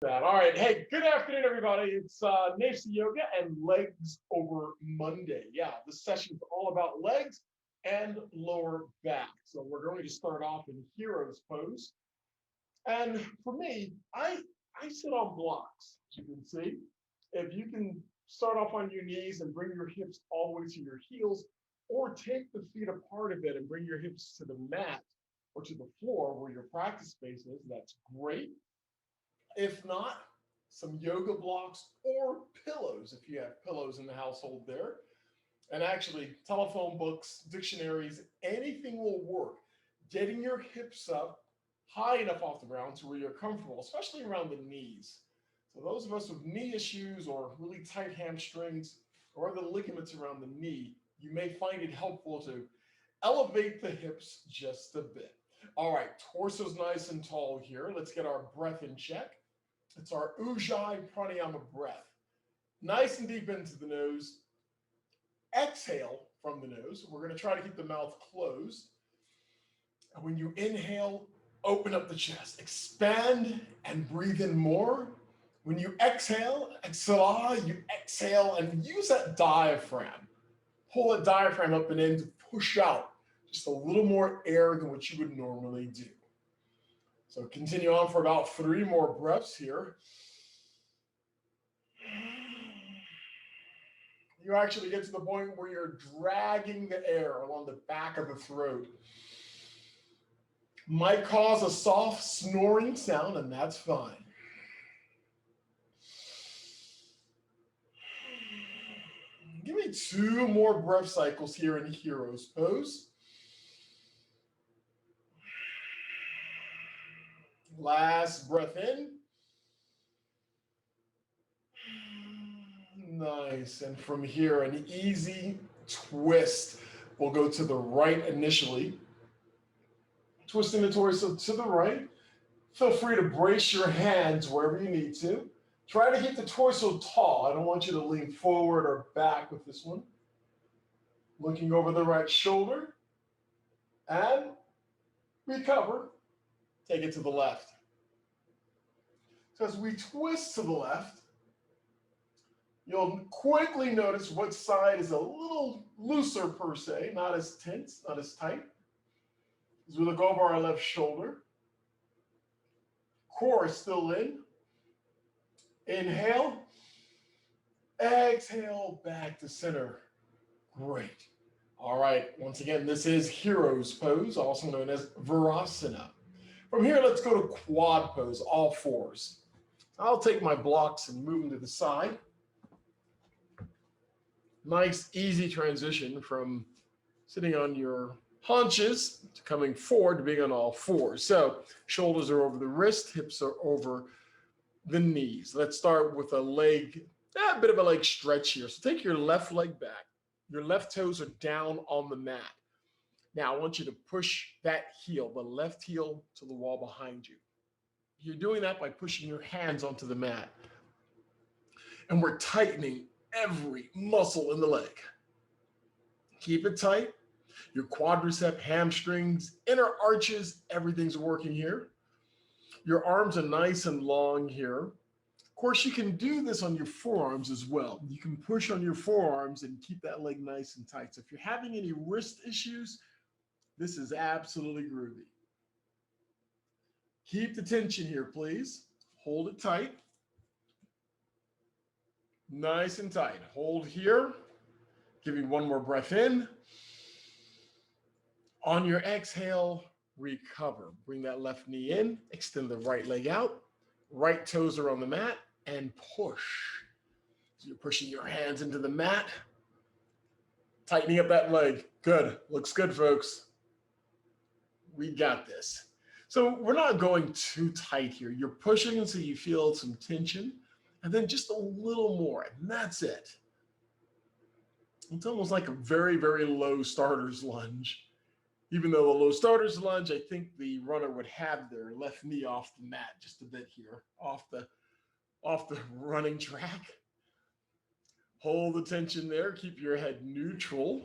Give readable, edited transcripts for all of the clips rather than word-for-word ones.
That. All right. Hey, good afternoon, everybody. It's Nafsi Yoga and Legs Over Monday. Yeah, this session is all about legs and lower back. So we're going to start off in hero's pose. And for me, I sit on blocks, as you can see. If you can start off on your knees and bring your hips all the way to your heels, or take the feet apart a bit and bring your hips to the mat or to the floor where your practice space is, that's great. If not, some yoga blocks or pillows if you have pillows in the household there. And actually, telephone books, dictionaries, anything will work. Getting your hips up high enough off the ground to where you're comfortable, especially around the knees. So, those of us with knee issues or really tight hamstrings or the ligaments around the knee, you may find it helpful to elevate the hips just a bit. All right, torso's nice and tall here. Let's get our breath in check. It's our Ujjayi Pranayama breath. Nice and deep into the nose. Exhale from the nose. We're going to try to keep the mouth closed. And when you inhale, open up the chest. Expand and breathe in more. When you exhale, you exhale and use that diaphragm. Pull that diaphragm up and in to push out just a little more air than what you would normally do. So continue on for about 3 more breaths here. You actually get to the point where you're dragging the air along the back of the throat. Might cause a soft snoring sound, and that's fine. Give me 2 more breath cycles here in hero's pose. Last breath in. Nice. And from here, an easy twist. We'll go to the right initially. Twisting the torso to the right. Feel free to brace your hands wherever you need to. Try to keep the torso tall. I don't want you to lean forward or back with this one. Looking over the right shoulder. And recover. Take it to the left. So as we twist to the left, you'll quickly notice what side is a little looser per se, not as tense, not as tight. As we look over our left shoulder, core is still in. Inhale, exhale, back to center. Great. All right, once again, this is hero's pose, also known as Virasana. From here, let's go to quad pose, all fours. I'll take my blocks and move them to the side. Nice, easy transition from sitting on your haunches to coming forward to being on all fours. So shoulders are over the wrist, hips are over the knees. Let's start with a bit of a leg stretch here. So take your left leg back. Your left toes are down on the mat. Now I want you to push that heel, the left heel, to the wall behind you. You're doing that by pushing your hands onto the mat. And we're tightening every muscle in the leg. Keep it tight. Your quadricep, hamstrings, inner arches, everything's working here. Your arms are nice and long here. Of course, you can do this on your forearms as well. You can push on your forearms and keep that leg nice and tight. So if you're having any wrist issues, this is absolutely groovy. Keep the tension here, please. Hold it tight. Nice and tight. Hold here. Give me 1 more breath in. On your exhale, recover. Bring that left knee in. Extend the right leg out. Right toes are on the mat. And push. So you're pushing your hands into the mat. Tightening up that leg. Good. Looks good, folks. We got this. So we're not going too tight here. You're pushing until you feel some tension. And then just a little more, and that's it. It's almost like a very, very low starter's lunge. Even though the low starter's lunge, I think the runner would have their left knee off the mat just a bit here, off the running track. Hold the tension there. Keep your head neutral.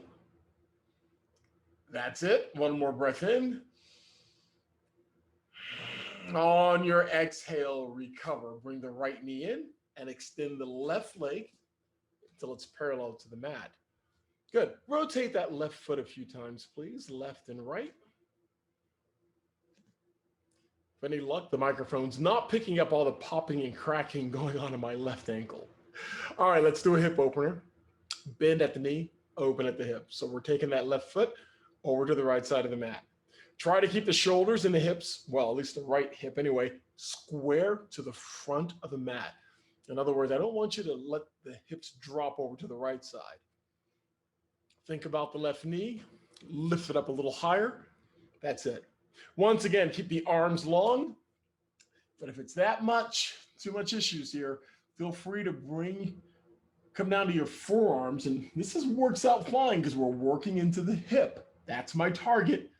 That's it. 1 more breath in. On your exhale, recover. Bring the right knee in and extend the left leg until it's parallel to the mat. Good. Rotate that left foot a few times, please. Left and right. If any luck, the microphone's not picking up all the popping and cracking going on in my left ankle. All right, let's do a hip opener. Bend at the knee, open at the hip. So we're taking that left foot over to the right side of the mat. Try to keep the shoulders and the hips, well, at least the right hip anyway, square to the front of the mat. In other words, I don't want you to let the hips drop over to the right side. Think about the left knee, lift it up a little higher. That's it. Once again, keep the arms long, but if it's that much, too much issues here, feel free to come down to your forearms, and this works out fine because we're working into the hip. That's my target.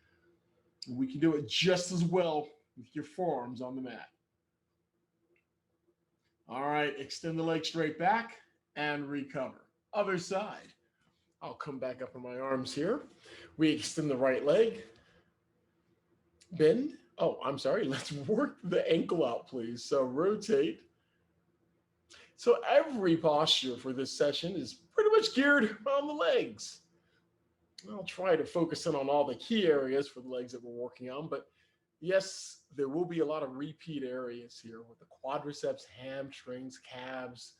We can do it just as well with your forearms on the mat. All right, extend the leg straight back and recover. Other side. I'll come back up on my arms here. We extend the right leg. Bend. Oh, I'm sorry. Let's work the ankle out, please. So rotate. So every posture for this session is pretty much geared on the legs. I'll try to focus in on all the key areas for the legs that we're working on, but yes, there will be a lot of repeat areas here with the quadriceps, hamstrings, calves.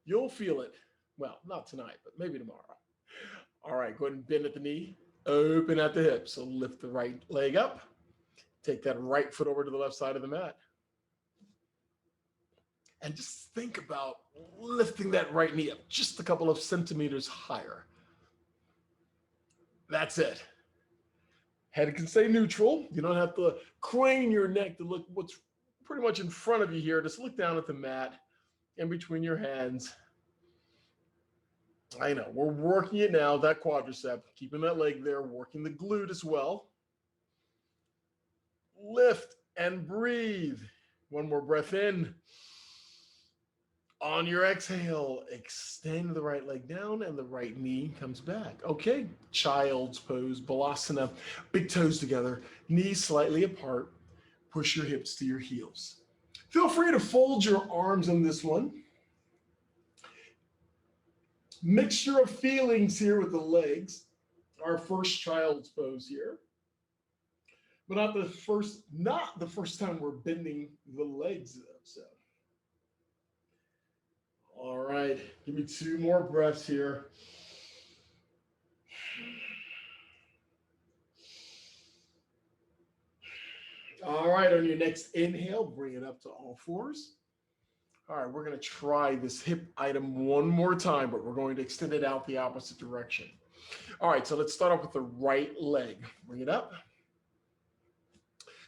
You'll feel it. Well, not tonight, but maybe tomorrow. All right, go ahead and bend at the knee, open at the hip. So lift the right leg up, take that right foot over to the left side of the mat. And just think about lifting that right knee up just a couple of centimeters higher. That's it. Head can stay neutral. You don't have to crane your neck to look what's pretty much in front of you here. Just look down at the mat in between your hands. I know, we're working it now, that quadricep, keeping that leg there, working the glute as well. Lift and breathe. One more breath in. On your exhale, extend the right leg down and the right knee comes back. Okay, child's pose, balasana, big toes together, knees slightly apart, push your hips to your heels. Feel free to fold your arms on this one. Mixture of feelings here with the legs. Our first child's pose here. But not the first time we're bending the legs though, so. All right, give me 2 more breaths here. All right, on your next inhale, bring it up to all fours. All right, we're going to try this hip item one more time, but we're going to extend it out the opposite direction. All right, so let's start off with the right leg. Bring it up.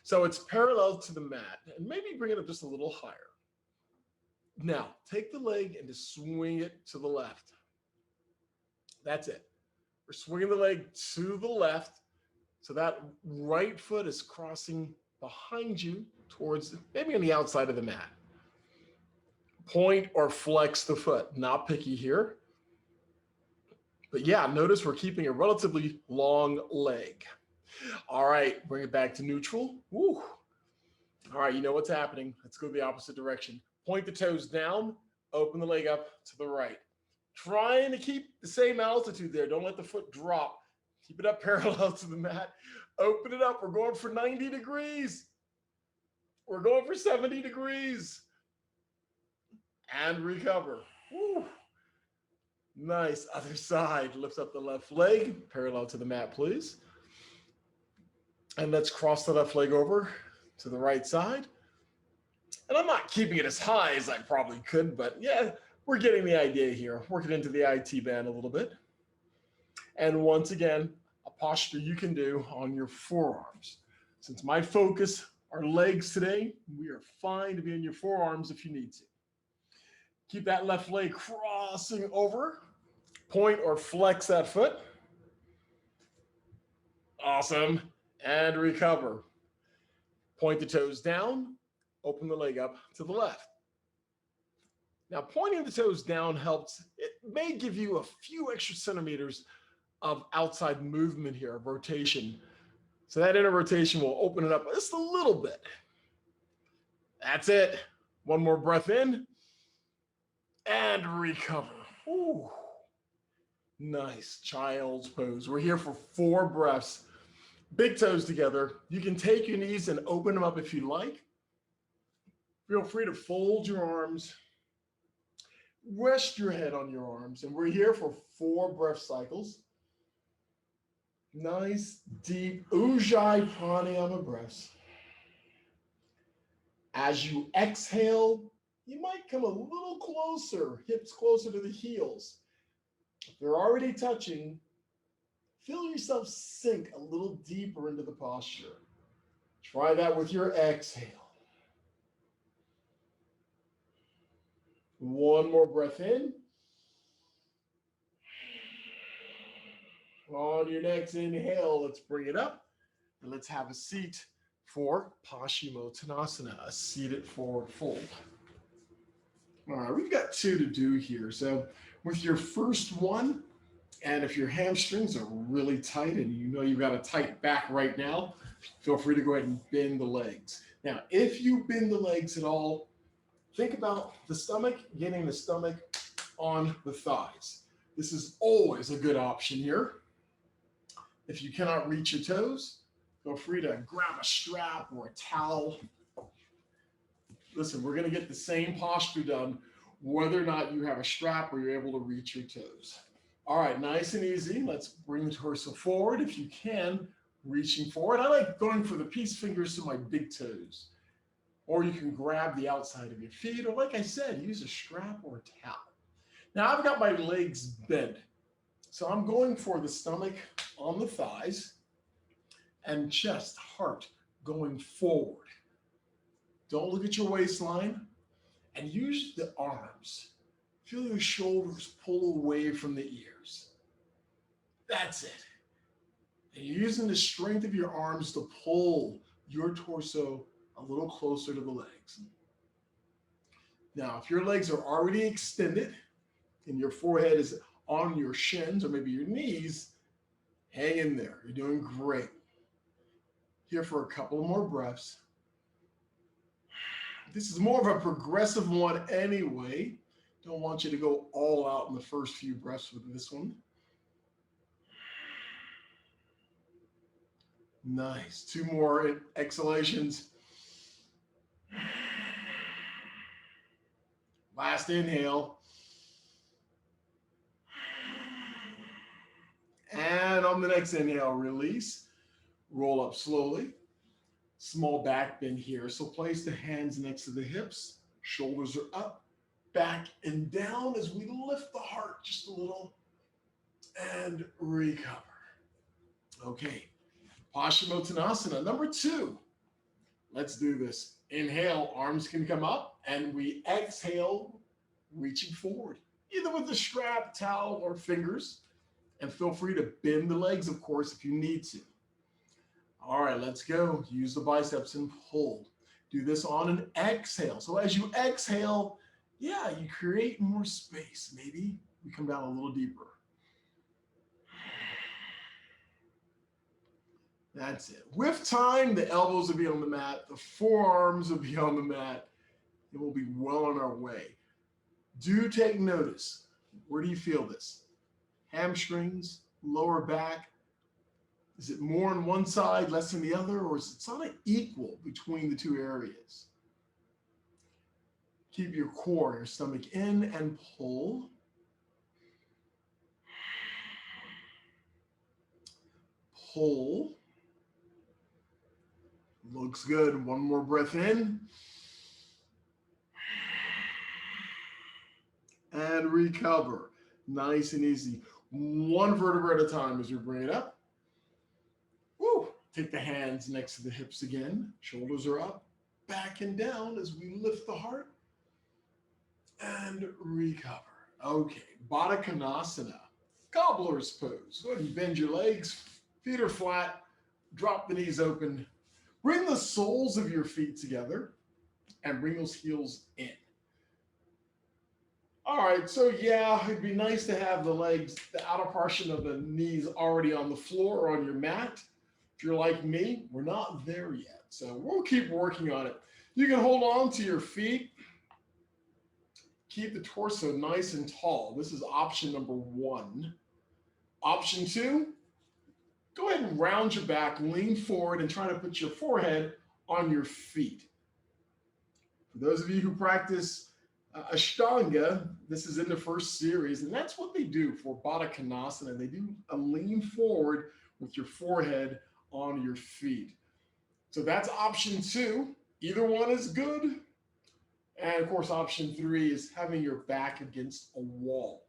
So it's parallel to the mat, and maybe bring it up just a little higher. Now, take the leg and just swing it to the left. That's it. We're swinging the leg to the left, so that right foot is crossing behind you towards maybe on the outside of the mat. Point or flex the foot, not picky here. But yeah, notice we're keeping a relatively long leg. All right, bring it back to neutral. Woo. All right, you know what's happening. Let's go the opposite direction. Point the toes down, open the leg up to the right. Trying to keep the same altitude there. Don't let the foot drop. Keep it up parallel to the mat. Open it up. We're going for 90 degrees. We're going for 70 degrees. And recover. Woo. Nice. Other side. Lift up the left leg, parallel to the mat, please. And let's cross the left leg over to the right side. And I'm not keeping it as high as I probably could, but yeah, we're getting the idea here. Working into the IT band a little bit. And once again, a posture you can do on your forearms. Since my focus are legs today, we are fine to be in your forearms if you need to. Keep that left leg crossing over. Point or flex that foot. Awesome. And recover. Point the toes down. Open the leg up to the left. Now, pointing the toes down helps. It may give you a few extra centimeters of outside movement here, of rotation. So that inner rotation will open it up just a little bit. That's it. One more breath in and recover. Ooh, nice child's pose. We're here for 4 breaths. Big toes together. You can take your knees and open them up if you like. Feel free to fold your arms, rest your head on your arms, and we're here for 4 breath cycles. Nice, deep Ujjayi pranayama breaths. As you exhale, you might come a little closer, hips closer to the heels. If they're already touching, feel yourself sink a little deeper into the posture. Try that with your exhale. One more breath in. On your next inhale, let's bring it up and let's have a seat for Paschimottanasana, a seated forward fold. All right, we've got 2 to do here. So with your first one, and if your hamstrings are really tight and you know you've got a tight back right now, feel free to go ahead and bend the legs. Now, if you bend the legs at all, think about the stomach, getting the stomach on the thighs. This is always a good option here. If you cannot reach your toes, feel free to grab a strap or a towel. Listen, we're going to get the same posture done whether or not you have a strap or you're able to reach your toes. All right, nice and easy. Let's bring the torso forward if you can, reaching forward. I like going for the peace fingers to my big toes. Or you can grab the outside of your feet, or like I said, use a strap or a towel. Now I've got my legs bent. So I'm going for the stomach on the thighs and chest, heart going forward. Don't look at your waistline and use the arms. Feel your shoulders pull away from the ears. That's it. And you're using the strength of your arms to pull your torso a little closer to the legs. Now, if your legs are already extended and your forehead is on your shins or maybe your knees, hang in there. You're doing great. Here for a couple more breaths. This is more of a progressive one anyway. Don't want you to go all out in the first few breaths with this one. Nice. 2 more exhalations. Last inhale. And on the next inhale, release. Roll up slowly. Small back bend here. So place the hands next to the hips. Shoulders are up, back and down as we lift the heart just a little and recover. Okay, Paschimottanasana number 2. Let's do this. Inhale, arms can come up, and we exhale, reaching forward, either with a strap, towel, or fingers. And feel free to bend the legs, of course, if you need to. All right, let's go. Use the biceps and hold. Do this on an exhale. So as you exhale, yeah, you create more space. Maybe we come down a little deeper. That's it. With time, the elbows will be on the mat, the forearms will be on the mat, and we'll be well on our way. Do take notice. Where do you feel this? Hamstrings, lower back. Is it more on one side, less on the other, or is it sort of equal between the 2 areas? Keep your core, your stomach in and pull. Pull. Looks good. One more breath in. And recover. Nice and easy. 1 vertebra at a time as you bring it up. Woo. Take the hands next to the hips again. Shoulders are up, back and down as we lift the heart and recover. Okay, Baddha Konasana, cobbler's pose. Go ahead and bend your legs. Feet are flat. Drop the knees open. Bring the soles of your feet together and bring those heels in. All right, so yeah, it'd be nice to have the legs, the outer portion of the knees already on the floor or on your mat. If you're like me, we're not there yet. So we'll keep working on it. You can hold on to your feet. Keep the torso nice and tall. This is option number one. Option two, go ahead and round your back, lean forward, and try to put your forehead on your feet. For those of you who practice Ashtanga, this is in the first series, and that's what they do for Baddha Konasana. They do a lean forward with your forehead on your feet. So that's option two. Either one is good. And of course, option three is having your back against a wall.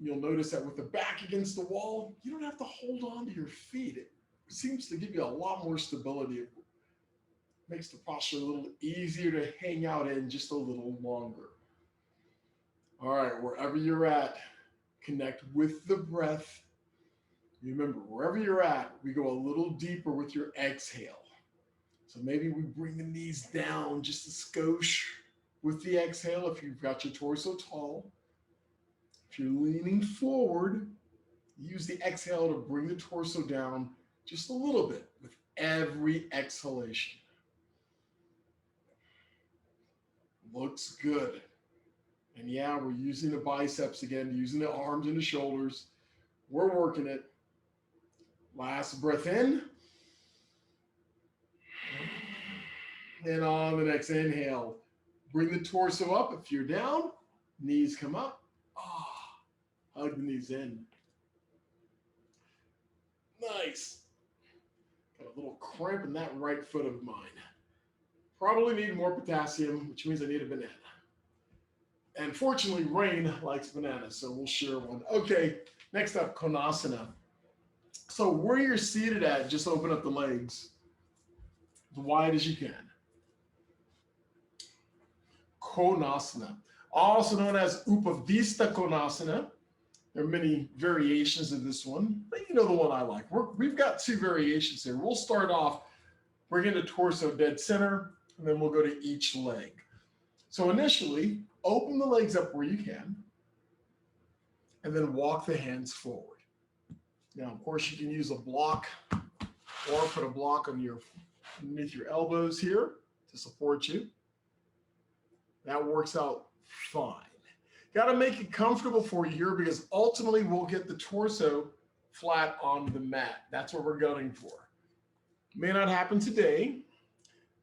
You'll notice that with the back against the wall, you don't have to hold on to your feet. It seems to give you a lot more stability. It makes the posture a little easier to hang out in just a little longer. All right, wherever you're at, connect with the breath. Remember, wherever you're at, we go a little deeper with your exhale. So maybe we bring the knees down just a skosh with the exhale if you've got your torso tall. If you're leaning forward, use the exhale to bring the torso down just a little bit with every exhalation. Looks good. And yeah, we're using the biceps again, using the arms and the shoulders. We're working it. Last breath in. And on the next inhale, bring the torso up. If you're down, knees come up. Hug the knees in. Nice. Got a little cramp in that right foot of mine. Probably need more potassium, which means I need a banana. And fortunately, Rain likes bananas, so we'll share one. Okay, next up, Konasana. So where you're seated at, just open up the legs as wide as you can. Konasana, also known as Upavista Konasana. There are many variations of this one, but you know the one I like. We've got two variations here. We'll start off bringing the torso dead center, and then we'll go to each leg. So initially, open the legs up where you can, and then walk the hands forward. Now, of course, you can use a block or put a block on underneath your elbows here to support you. That works out fine. Got to make it comfortable for you here because ultimately we'll get the torso flat on the mat. That's what we're gunning for. May not happen today,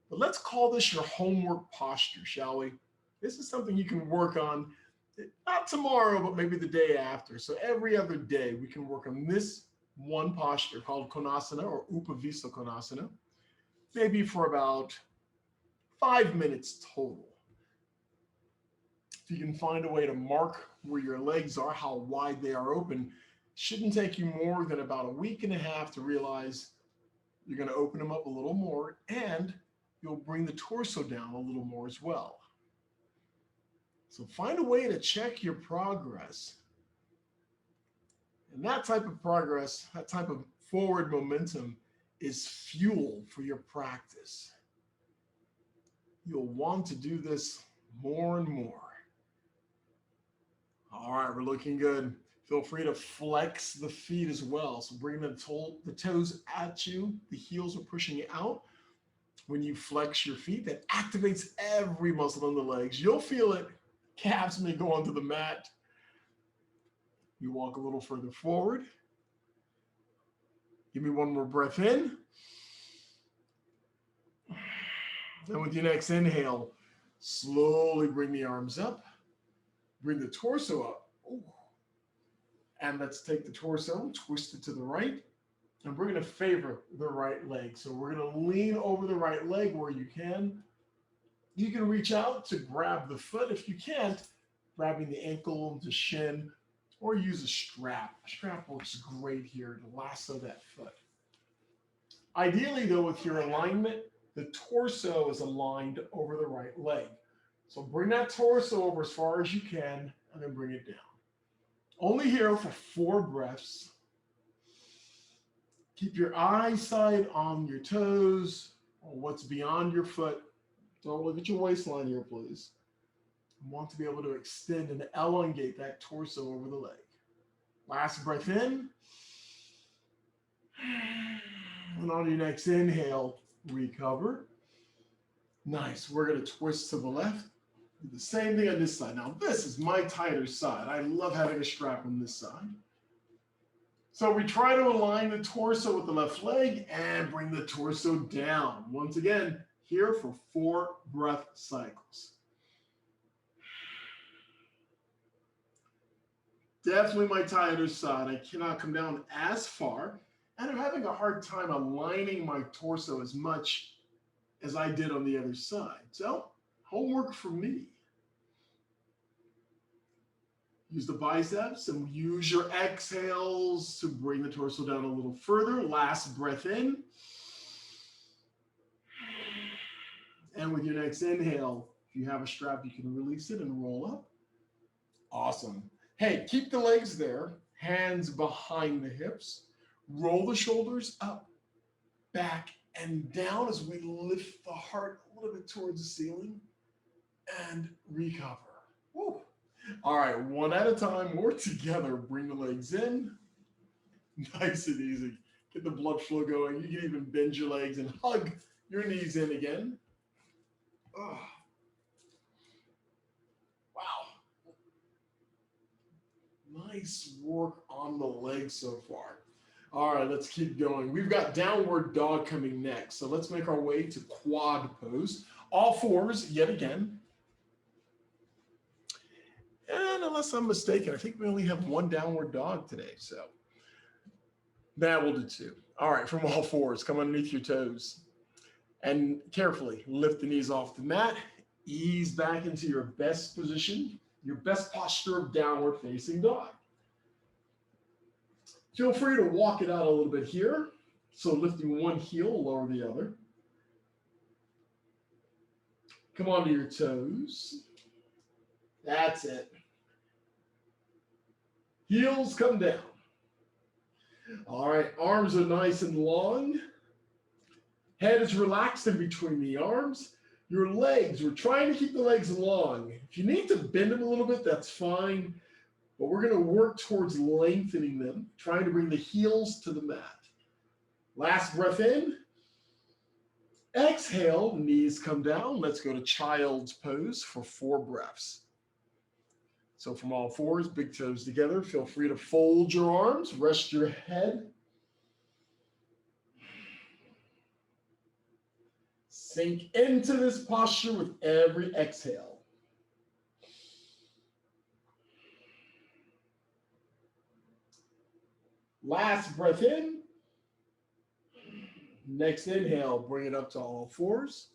but let's call this your homework posture, shall we? This is something you can work on, not tomorrow, but maybe the day after. So every other day we can work on this one posture called Konasana or Upavista Konasana, maybe for about 5 minutes total. If you can find a way to mark where your legs are, how wide they are open, shouldn't take you more than about a week and a half to realize you're going to open them up a little more, and you'll bring the torso down a little more as well. So find a way to check your progress. And that type of progress, that type of forward momentum is fuel for your practice. You'll want to do this more and more. All right, we're looking good. Feel free to flex the feet as well. So bring the toes at you. The heels are pushing out. When you flex your feet, that activates every muscle in the legs. You'll feel it. Calves may go onto the mat. You walk a little further forward. Give me one more breath in. And with your next inhale, slowly bring the arms up. Bring the torso up. Ooh. And let's take the torso, twist it to the right. And we're going to favor the right leg. So we're going to lean over the right leg where you can. You can reach out to grab the foot. If you can't, grabbing the ankle, the shin, or use a strap. A strap works great here to lasso that foot. Ideally, though, with your alignment, the torso is aligned over the right leg. So bring that torso over as far as you can, and then bring it down. Only here for 4 breaths. Keep your eyesight on your toes or what's beyond your foot. Don't look at your waistline here, please. You want to be able to extend and elongate that torso over the leg. Last breath in. And on your next inhale, recover. Nice. We're going to twist to the left. Do the same thing on this side. Now, this is my tighter side. I love having a strap on this side. So we try to align the torso with the left leg and bring the torso down. Once again, here for 4 breath cycles. Definitely my tighter side. I cannot come down as far. And I'm having a hard time aligning my torso as much as I did on the other side. So, homework for me. Use the biceps and use your exhales to bring the torso down a little further. Last breath in. And with your next inhale, if you have a strap, you can release it and roll up. Awesome. Hey, keep the legs there, hands behind the hips. Roll the shoulders up, back, and down as we lift the heart a little bit towards the ceiling and recover. Woo. All right, one at a time or together. Bring the legs in. Nice and easy. Get the blood flow going. You can even bend your legs and hug your knees in again. Oh. Wow. Nice work on the legs so far. All right, let's keep going. We've got downward dog coming next. So let's make our way to quad pose. All fours yet again. And unless I'm mistaken, I think we only have one downward dog today. So that will do 2. All right, from all fours, come underneath your toes. And carefully lift the knees off the mat. Ease back into your best position, your best posture of downward facing dog. Feel free to walk it out a little bit here. So lifting one heel, lower the other. Come onto your toes. That's it. Heels come down. All right, arms are nice and long. Head is relaxed in between the arms. Your legs, we're trying to keep the legs long. If you need to bend them a little bit, that's fine. But we're going to work towards lengthening them, trying to bring the heels to the mat. Last breath in. Exhale, knees come down. Let's go to child's pose for 4 breaths. So from all fours, big toes together. Feel free to fold your arms, rest your head. Sink into this posture with every exhale. Last breath in. Next inhale, bring it up to all fours.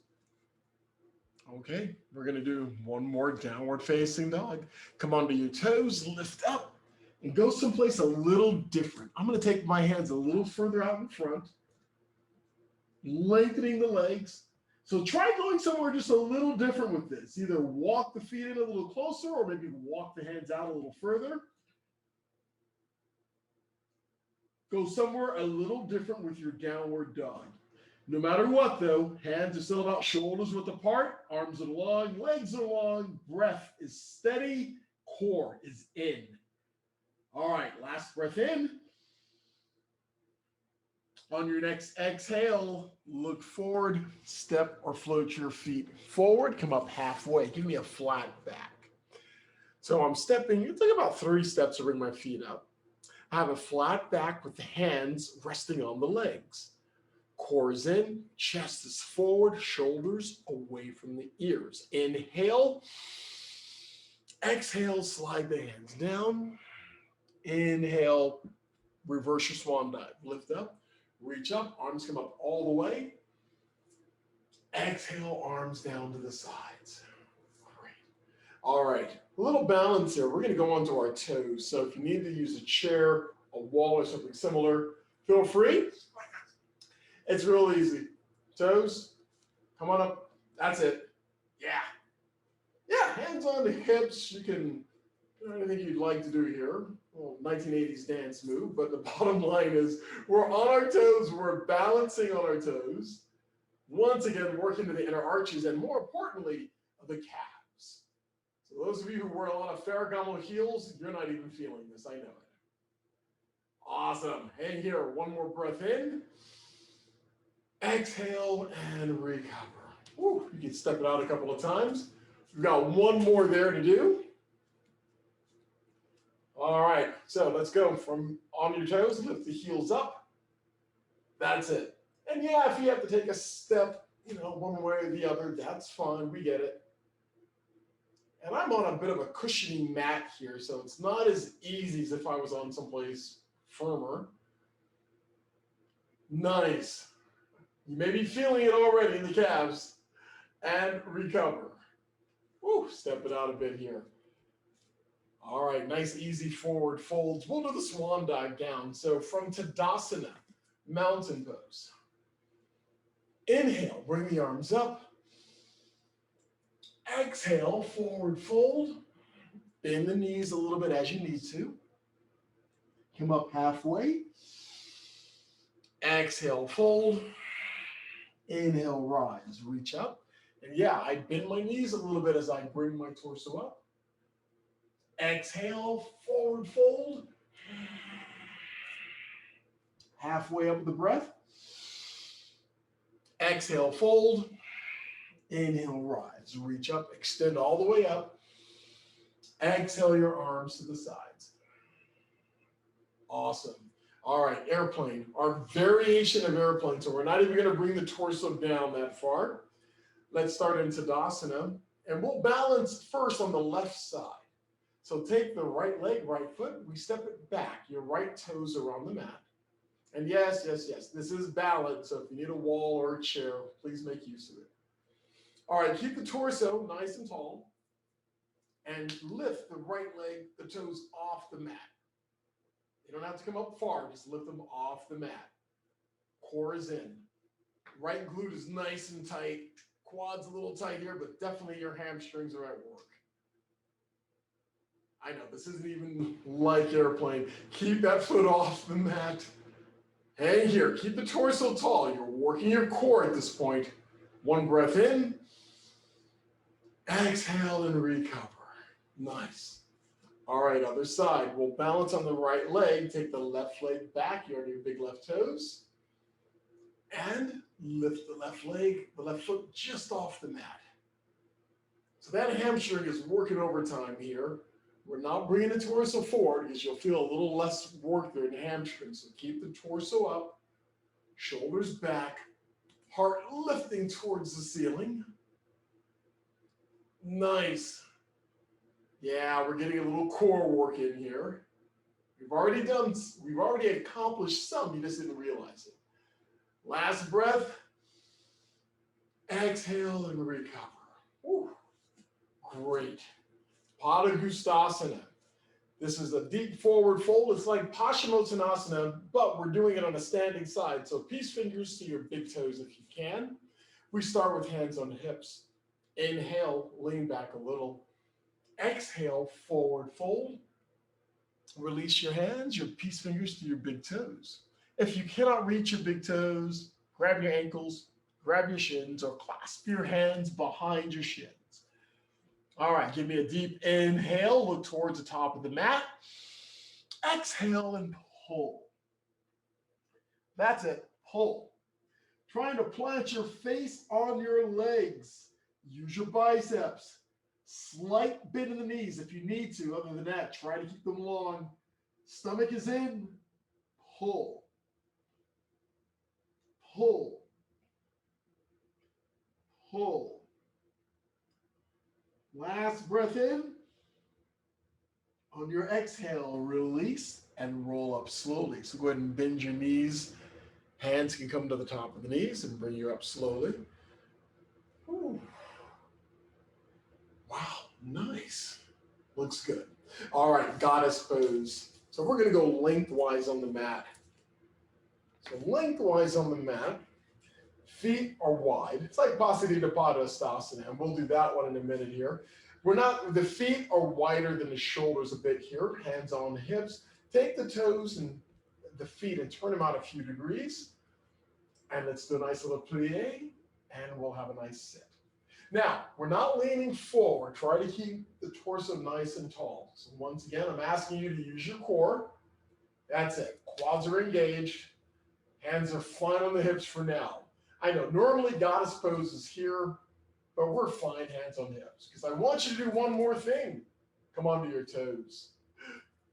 Okay, we're going to do one more downward facing dog. Come onto your toes, lift up, and go someplace a little different. I'm going to take my hands a little further out in front, lengthening the legs. So try going somewhere just a little different with this. Either walk the feet in a little closer or maybe walk the hands out a little further. Go somewhere a little different with your downward dog. No matter what, though, hands are still about shoulders width apart, arms are long, legs are long, breath is steady, core is in. All right, last breath in. On your next exhale, look forward, step or float your feet forward, come up halfway. Give me a flat back. So I'm stepping, it took about 3 steps to bring my feet up. I have a flat back with the hands resting on the legs. Core is in, chest is forward, shoulders away from the ears. Inhale. Exhale, slide the hands down. Inhale, reverse your swan dive. Lift up, reach up, arms come up all the way. Exhale, arms down to the sides. Great. All right, a little balance here. We're going to go onto our toes. So if you need to use a chair, a wall, or something similar, feel free. It's real easy. Toes, come on up. That's it. Yeah. Yeah, hands on the hips. You can do anything you'd like to do here. Well, 1980s dance move, but the bottom line is we're on our toes. We're balancing on our toes. Once again, working to the inner arches and more importantly, the calves. So those of you who wear a lot of Ferragamo heels, you're not even feeling this. I know it. Awesome. And here, one more breath in. Exhale and recover. Woo, you can step it out a couple of times. We've got one more there to do. All right, so let's go from on your toes, lift the heels up. That's it. And yeah, if you have to take a step, one way or the other, that's fine. We get it. And I'm on a bit of a cushiony mat here, so it's not as easy as if I was on someplace firmer. Nice. You may be feeling it already in the calves. And recover. Woo, step it out a bit here. All right, nice easy forward folds. We'll do the swan dive down. So from Tadasana, mountain pose. Inhale, bring the arms up. Exhale, forward fold. Bend the knees a little bit as you need to. Come up halfway. Exhale, fold. Inhale, rise, reach up. And yeah, I bend my knees a little bit as I bring my torso up. Exhale, forward fold. Halfway up with the breath. Exhale, fold. Inhale, rise, reach up, extend all the way up. Exhale your arms to the sides. Awesome. All right, airplane, our variation of airplane. So we're not even going to bring the torso down that far. Let's start in Tadasana, and we'll balance first on the left side. So take the right leg, right foot, we step it back. Your right toes are on the mat. And yes, this is balance. So if you need a wall or a chair, please make use of it. All right, keep the torso nice and tall. And lift the right leg, the toes off the mat. You don't have to come up far, just lift them off the mat. Core is in. Right glute is nice and tight. Quad's a little tight here, but definitely your hamstrings are at work. I know, this isn't even like airplane. Keep that foot off the mat. Hang here, keep the torso tall. You're working your core at this point. One breath in. Exhale and recover. Nice. All right, other side. We'll balance on the right leg. Take the left leg back. You're on your big left toes. And lift the left leg, the left foot just off the mat. So that hamstring is working overtime here. We're not bringing the torso forward because you'll feel a little less work there in the hamstring. So keep the torso up, shoulders back, heart lifting towards the ceiling. Nice. Yeah, we're getting a little core work in here. We've already accomplished some, you just didn't realize it. Last breath. Exhale and recover. Woo. Great. Padangusthasana. This is a deep forward fold. It's like Paschimottanasana, but we're doing it on a standing side. So peace fingers to your big toes if you can. We start with hands on the hips. Inhale, lean back a little. Exhale, forward fold. Release your hands, your peace fingers to your big toes. If you cannot reach your big toes, grab your ankles, grab your shins, or clasp your hands behind your shins. All right, give me a deep inhale. Look towards the top of the mat. Exhale and pull. That's it, pull. Trying to plant your face on your legs. Use your biceps. Slight bend in the knees if you need to. Other than that, try to keep them long. Stomach is in. Pull. Pull. Pull. Last breath in. On your exhale, release and roll up slowly. So go ahead and bend your knees. Hands can come to the top of the knees and bring you up slowly. Ooh. Wow, nice. Looks good. All right, goddess pose. So we're going to go lengthwise on the mat. So lengthwise on the mat, feet are wide. It's like Pasadena Padastasana, and we'll do that one in a minute here. The feet are wider than the shoulders a bit here, hands on the hips. Take the toes and the feet and turn them out a few degrees. And let's do a nice little plie, and we'll have a nice sit. Now, we're not leaning forward. Try to keep the torso nice and tall. So once again, I'm asking you to use your core. That's it. Quads are engaged. Hands are flying on the hips for now. I know, normally goddess pose is here. but we're fine, hands on hips, because I want you to do one more thing. Come onto your toes.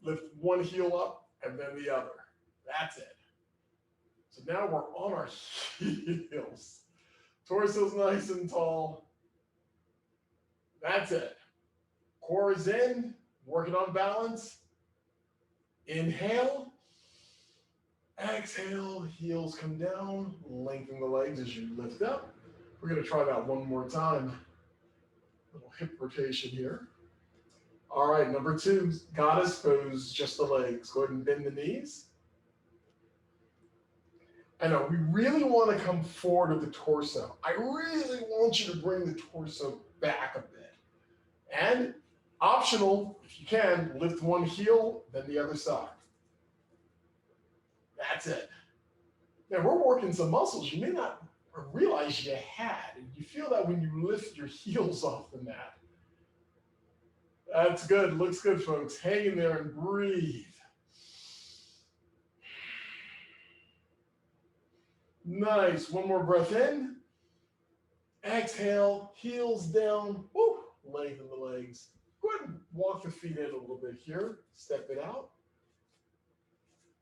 Lift one heel up and then the other. That's it. So now we're on our heels. Torso's nice and tall. That's it. Core is in, working on balance. Inhale. Exhale, heels come down, lengthen the legs as you lift up. We're going to try that one more time. Little hip rotation here. All right, number 2, goddess pose, just the legs. Go ahead and bend the knees. I know, we really want to come forward with the torso. I really want you to bring the torso back a bit. And optional, if you can, lift one heel, then the other side. That's it. Now we're working some muscles you may not realize you had. And you feel that when you lift your heels off the mat. That's good. Looks good, folks. Hang in there and breathe. Nice. One more breath in. Exhale. Heels down. Woo. Lengthen the legs. Go ahead and walk the feet in a little bit here. Step it out.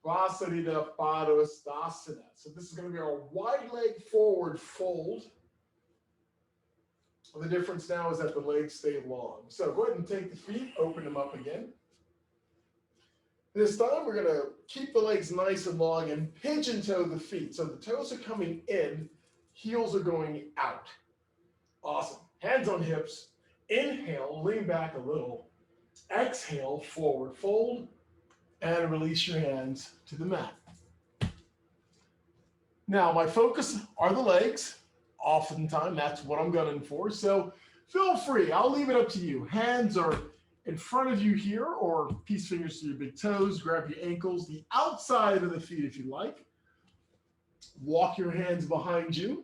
Vasarita Padasana. So this is going to be our wide leg forward fold. The difference now is that the legs stay long. So go ahead and take the feet, open them up again. This time we're going to keep the legs nice and long and pigeon toe the feet. So the toes are coming in, heels are going out. Awesome. Hands on hips. Inhale, lean back a little. Exhale, forward fold, and release your hands to the mat. Now my focus are the legs. Oftentimes, that's what I'm gunning for. So feel free. I'll leave it up to you. Hands are in front of you here, or peace fingers to your big toes. Grab your ankles, the outside of the feet if you like. Walk your hands behind you.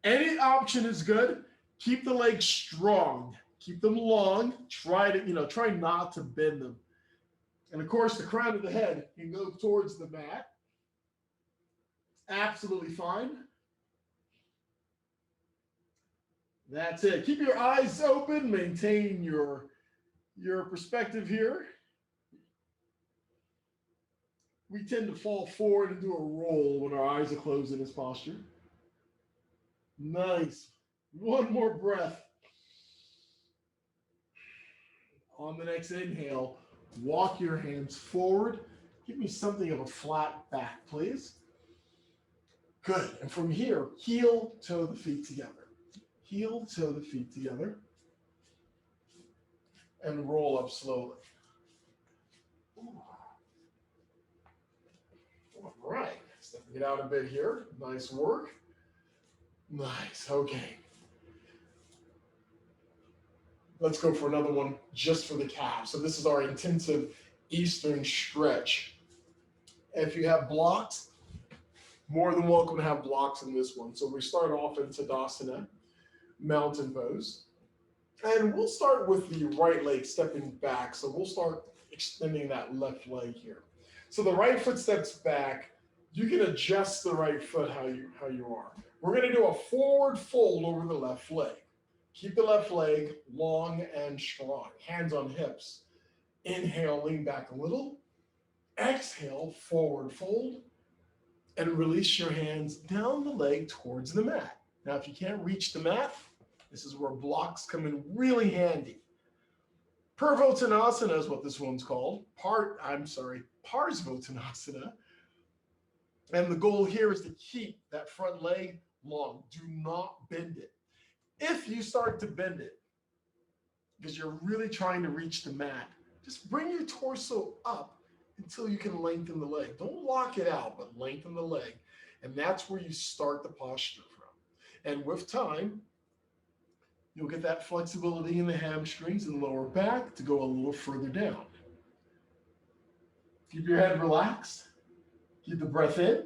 Any option is good. Keep the legs strong. Keep them long. Try not to bend them. And of course, the crown of the head can go towards the mat. Absolutely fine. That's it. Keep your eyes open. Maintain your perspective here. We tend to fall forward and do a roll when our eyes are closed in this posture. Nice. One more breath. On the next inhale, walk your hands forward. Give me something of a flat back, please. Good. And from here, heel, toe the feet together. Heel, toe the feet together. And roll up slowly. All right. Stepping it out a bit here. Nice work. Nice. Okay. Let's go for another one just for the calf. So this is our intensive Eastern stretch. If you have blocks, more than welcome to have blocks in this one. So we start off in Tadasana, mountain pose. And we'll start with the right leg stepping back. So we'll start extending that left leg here. So the right foot steps back. You can adjust the right foot how you are. We're going to do a forward fold over the left leg. Keep the left leg long and strong. Hands on hips. Inhale, lean back a little. Exhale, forward fold. And release your hands down the leg towards the mat. Now, if you can't reach the mat, this is where blocks come in really handy. Purvottanasana is what this one's called. Parsvottanasana. And the goal here is to keep that front leg long. Do not bend it. If you start to bend it, because you're really trying to reach the mat, just bring your torso up until you can lengthen the leg. Don't lock it out, but lengthen the leg. And that's where you start the posture from. And with time, you'll get that flexibility in the hamstrings and lower back to go a little further down. Keep your head relaxed. Keep the breath in.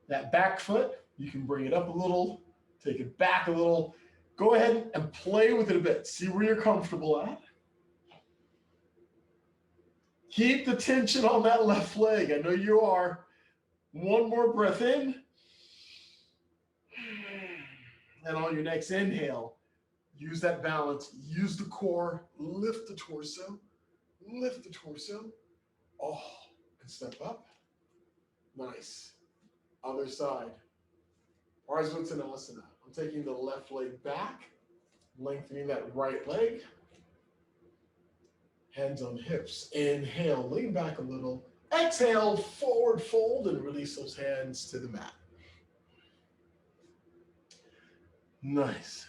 That back foot, you can bring it up a little, take it back a little. Go ahead and play with it a bit. See where you're comfortable at. Keep the tension on that left leg. I know you are. One more breath in. And on your next inhale, use that balance, use the core, lift the torso, lift the torso. Oh, and step up. Nice. Other side. Parsvottanasana. I'm taking the left leg back, lengthening that right leg. Hands on hips. Inhale, lean back a little. Exhale, forward fold, and release those hands to the mat. Nice.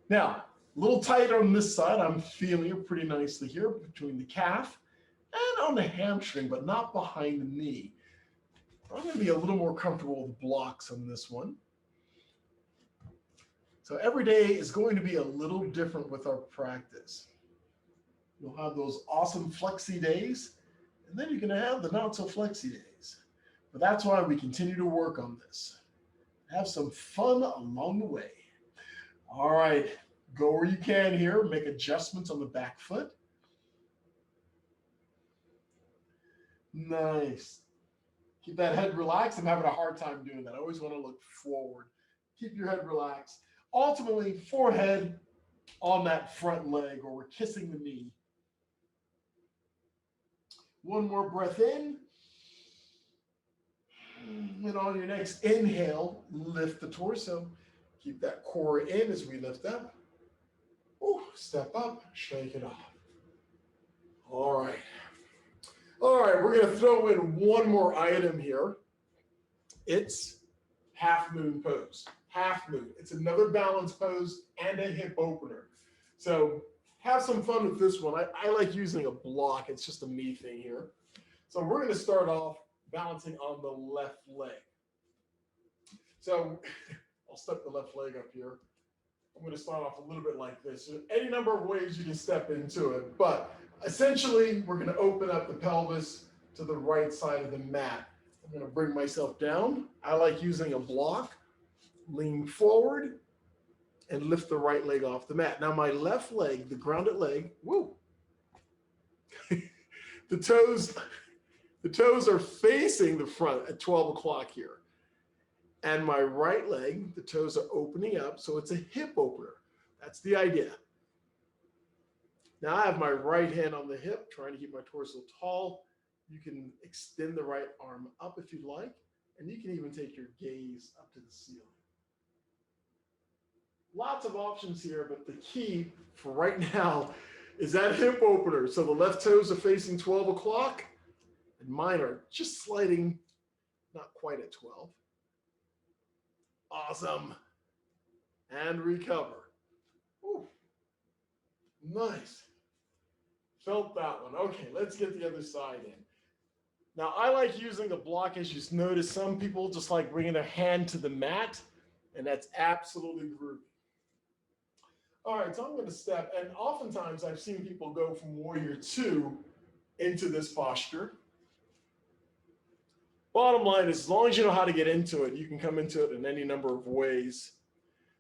Now, a little tight on this side. I'm feeling it pretty nicely here between the calf and on the hamstring, but not behind the knee. I'm going to be a little more comfortable with blocks on this one. So every day is going to be a little different with our practice. You'll have those awesome flexi days, and then you're going to have the not so flexi days. But that's why we continue to work on this. Have some fun along the way. All right, go where you can here. Make adjustments on the back foot. Nice. Keep that head relaxed. I'm having a hard time doing that. I always want to look forward. Keep your head relaxed. Ultimately, forehead on that front leg, or we're kissing the knee. One more breath in. And on your next inhale, lift the torso. Keep that core in as we lift up. Ooh, step up, shake it off. All right. All right, we're going to throw in one more item here. It's half moon pose. Half moon. It's another balance pose and a hip opener. So have some fun with this one. I like using a block. It's just a me thing here. So we're going to start off balancing on the left leg. So I'll step the left leg up here. I'm going to start off a little bit like this. So any number of ways you can step into it, but essentially we're going to open up the pelvis to the right side of the mat. I'm going to bring myself down. I like using a block. Lean forward and lift the right leg off the mat. Now my left leg, the grounded leg, woo. The toes are facing the front at 12 o'clock here. And my right leg, the toes are opening up, so it's a hip opener. That's the idea. Now I have my right hand on the hip, trying to keep my torso tall. You can extend the right arm up if you'd like, and you can even take your gaze up to the ceiling. Lots of options here, but the key for right now is that hip opener. So the left toes are facing 12 o'clock, and mine are just sliding, not quite at 12. Awesome. And recover. Ooh. Nice. Felt that one. Okay, let's get the other side in. Now, I like using the block, as you notice. Some people just like bringing their hand to the mat, and that's absolutely groovy. All right, so I'm going to step, and oftentimes I've seen people go from warrior 2 into this posture. Bottom line is, as long as you know how to get into it, you can come into it in any number of ways.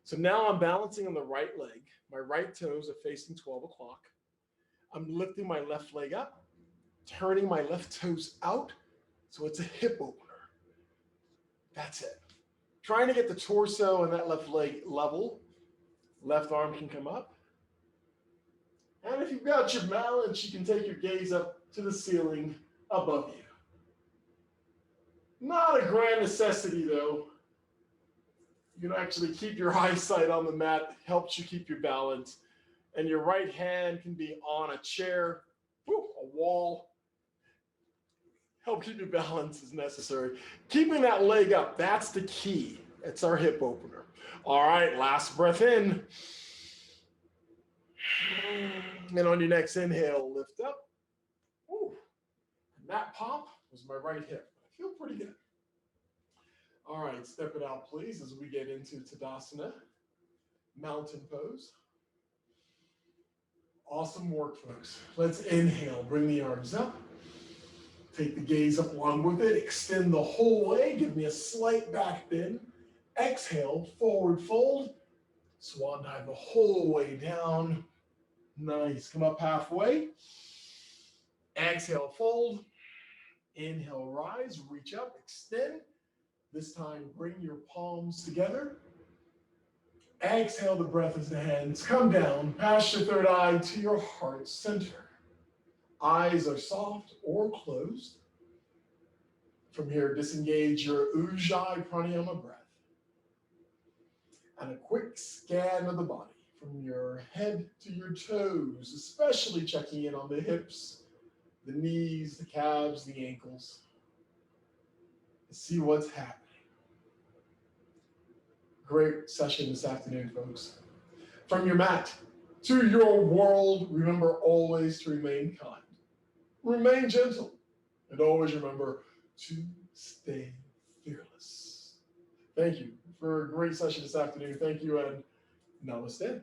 So now I'm balancing on the right leg. My right toes are facing 12 o'clock. I'm lifting my left leg up, turning my left toes out, so it's a hip opener. That's it. Trying to get the torso and that left leg level. Left arm can come up. And if you've got your balance, you can take your gaze up to the ceiling above you. Not a grand necessity, though. You can actually keep your eyesight on the mat, helps you keep your balance. And your right hand can be on a chair, a wall. Help keep your balance as necessary. Keeping that leg up, that's the key. It's our hip opener. All right, last breath in. And on your next inhale, lift up. Ooh. And that pop was my right hip. I feel pretty good. All right, step it out, please, as we get into Tadasana, mountain pose. Awesome work, folks. Let's inhale, bring the arms up. Take the gaze up along with it. Extend the whole way. Give me a slight back bend. Exhale, forward fold. Swan dive the whole way down. Nice. Come up halfway. Exhale, fold. Inhale, rise. Reach up, extend. This time, bring your palms together. Exhale the breath as the hands come down past your third eye to your heart center. Eyes are soft or closed. From here, disengage your Ujjayi Pranayama breath. And a quick scan of the body from your head to your toes, especially checking in on the hips, the knees, the calves, the ankles. And see what's happening. Great session this afternoon, folks. From your mat to your world, remember always to remain kind, remain gentle, and always remember to stay fearless. Thank you for a great session this afternoon. Thank you, and namaste.